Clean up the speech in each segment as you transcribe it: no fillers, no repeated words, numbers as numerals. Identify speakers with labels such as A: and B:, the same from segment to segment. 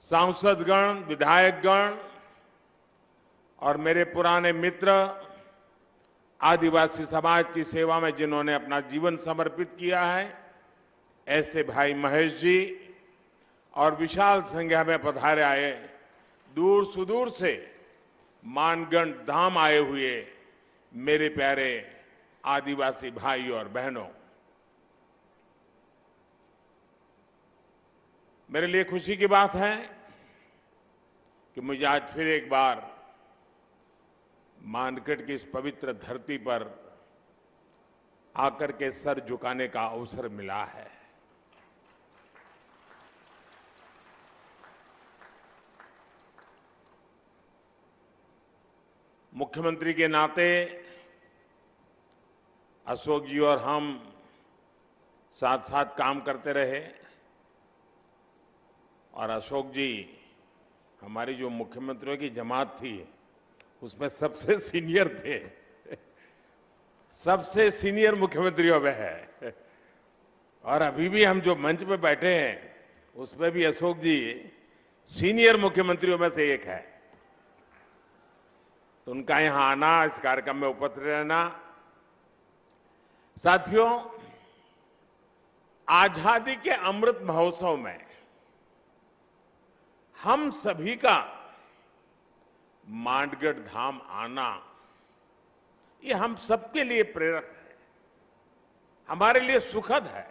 A: सांसदगण, विधायकगण और मेरे पुराने मित्र, आदिवासी समाज की सेवा में जिन्होंने अपना जीवन समर्पित किया है, ऐसे भाई महेश जी और विशाल संख्या में पधारे आए दूर सुदूर से मानगढ़ धाम आए हुए मेरे प्यारे आदिवासी भाई और बहनों, मेरे लिए खुशी की बात है कि मुझे आज फिर एक बार मानगढ़ की इस पवित्र धरती पर आकर के सर झुकाने का अवसर मिला है। मुख्यमंत्री के नाते अशोक जी और हम साथ साथ काम करते रहे और अशोक जी हमारी जो मुख्यमंत्रियों की जमात थी उसमें सबसे सीनियर थे, सबसे सीनियर मुख्यमंत्रियों में है। और अभी भी हम जो मंच पे बैठे हैं उसमें भी अशोक जी सीनियर मुख्यमंत्रियों में से एक है। तो उनका यहां आना, इस कार्यक्रम में उपस्थित रहना, साथियों, आजादी के अमृत महोत्सव में हम सभी का मानगढ़ धाम आना, ये हम सबके लिए प्रेरक है, हमारे लिए सुखद है।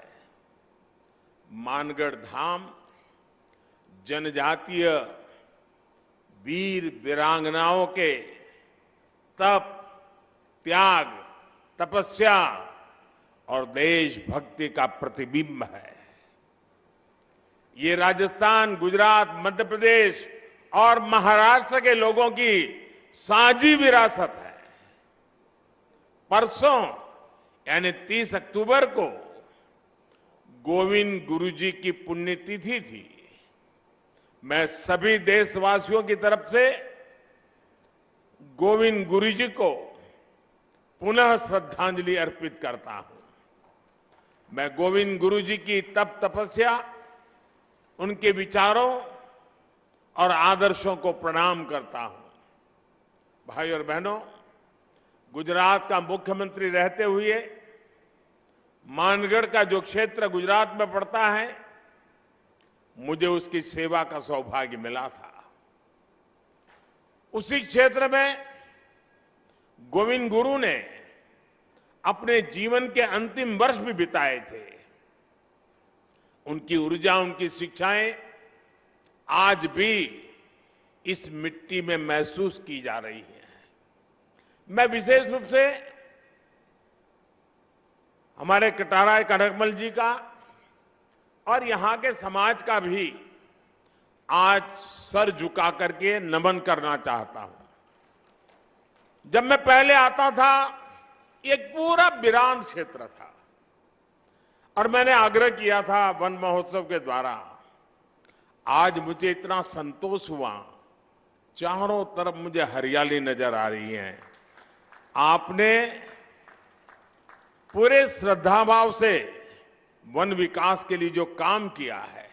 A: मानगढ़ धाम जनजातीय वीर वीरांगनाओं के तप, त्याग, तपस्या और देशभक्ति का प्रतिबिंब है। ये राजस्थान, गुजरात, मध्य प्रदेश और महाराष्ट्र के लोगों की साझी विरासत है। परसों यानी 30 अक्टूबर को गोविंद गुरु जी की पुण्यतिथि थी। मैं सभी देशवासियों की तरफ से गोविंद गुरु जी को पुनः श्रद्धांजलि अर्पित करता हूं। मैं गोविंद गुरु जी की तप तपस्या, उनके विचारों और आदर्शों को प्रणाम करता हूं। भाई और बहनों, गुजरात का मुख्यमंत्री रहते हुए मानगढ़ का जो क्षेत्र गुजरात में पड़ता है, मुझे उसकी सेवा का सौभाग्य मिला था। उसी क्षेत्र में गोविंद गुरु ने अपने जीवन के अंतिम वर्ष भी बिताए थे। उनकी ऊर्जा, उनकी शिक्षाएं आज भी इस मिट्टी में महसूस की जा रही हैं। मैं विशेष रूप से हमारे कटारा कनकमल जी का और यहां के समाज का भी आज सर झुका करके नमन करना चाहता हूं। जब मैं पहले आता था, एक पूरा वीरान क्षेत्र था और मैंने आग्रह किया था वन महोत्सव के द्वारा। आज मुझे इतना संतोष हुआ, चारों तरफ मुझे हरियाली नजर आ रही है। आपने पूरे श्रद्धाभाव से वन विकास के लिए जो काम किया है,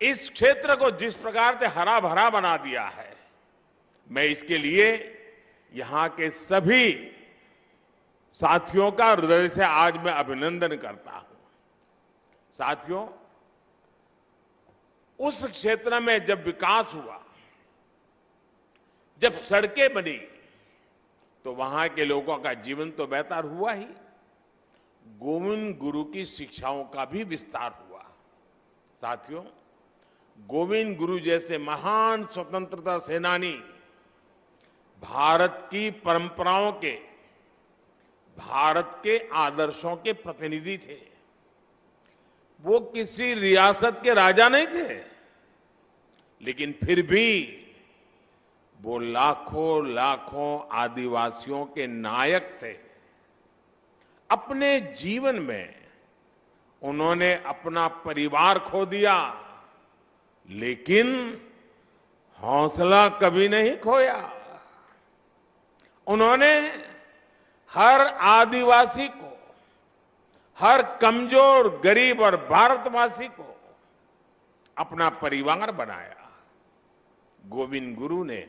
A: इस क्षेत्र को जिस प्रकार से हरा भरा बना दिया है, मैं इसके लिए यहां के सभी साथियों का हृदय से आज मैं अभिनंदन करता हूं। साथियों, उस क्षेत्र में जब विकास हुआ, जब सड़कें बनी, तो वहां के लोगों का जीवन तो बेहतर हुआ ही, गोविंद गुरु की शिक्षाओं का भी विस्तार हुआ। साथियों, गोविंद गुरु जैसे महान स्वतंत्रता सेनानी भारत की परंपराओं के, भारत के आदर्शों के प्रतिनिधि थे। वो किसी रियासत के राजा नहीं थे, लेकिन फिर भी वो लाखों लाखों आदिवासियों के नायक थे। अपने जीवन में उन्होंने अपना परिवार खो दिया, लेकिन हौसला कभी नहीं खोया। उन्होंने हर आदिवासी को, हर कमजोर, गरीब और भारतवासी को अपना परिवार बनाया। गोविंद गुरु ने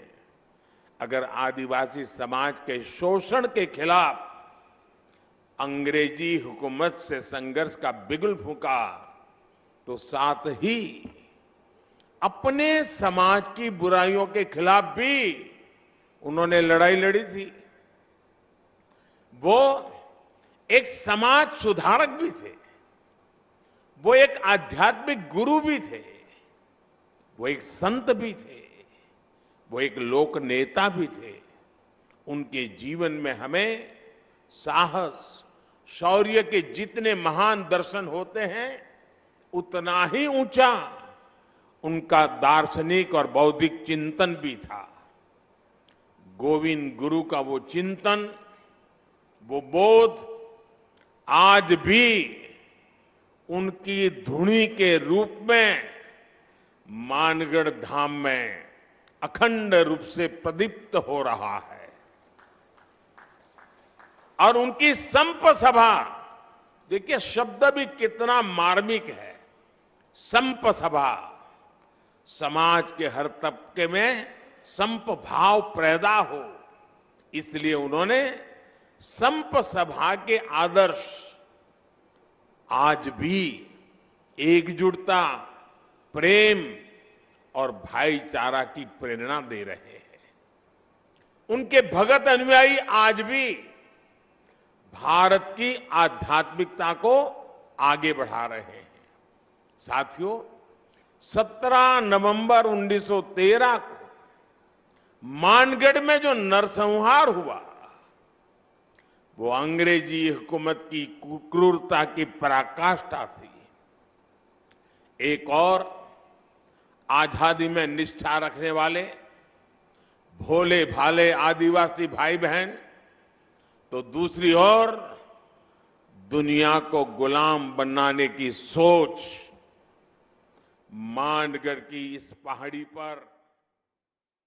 A: अगर आदिवासी समाज के शोषण के खिलाफ अंग्रेजी हुकूमत से संघर्ष का बिगुल फूंका, तो साथ ही अपने समाज की बुराइयों के खिलाफ भी उन्होंने लड़ाई लड़ी थी। वो एक समाज सुधारक भी थे, वो एक आध्यात्मिक गुरु भी थे, वो एक संत भी थे, वो एक लोक नेता भी थे। उनके जीवन में हमें साहस, शौर्य के जितने महान दर्शन होते हैं, उतना ही ऊंचा उनका दार्शनिक और बौद्धिक चिंतन भी था। गोविंद गुरु का वो चिंतन, वो बोध आज भी उनकी धुनी के रूप में मानगढ़ धाम में अखंड रूप से प्रदीप्त हो रहा है। और उनकी संप सभा, देखिए शब्द भी कितना मार्मिक है। संप सभा, समाज के हर तबके में संप भाव पैदा हो, इसलिए उन्होंने संप सभा के आदर्श आज भी एकजुटता, प्रेम और भाईचारा की प्रेरणा दे रहे हैं। उनके भगत अनुयायी आज भी भारत की आध्यात्मिकता को आगे बढ़ा रहे हैं। साथियों, 17 नवंबर 1913 को मानगढ़ में जो नरसंहार हुआ, वो अंग्रेजी हुकूमत की क्रूरता की पराकाष्ठा थी। एक और आजादी में निष्ठा रखने वाले भोले भाले आदिवासी भाई बहन, तो दूसरी ओर दुनिया को गुलाम बनाने की सोच मानगढ़ की इस पहाड़ी पर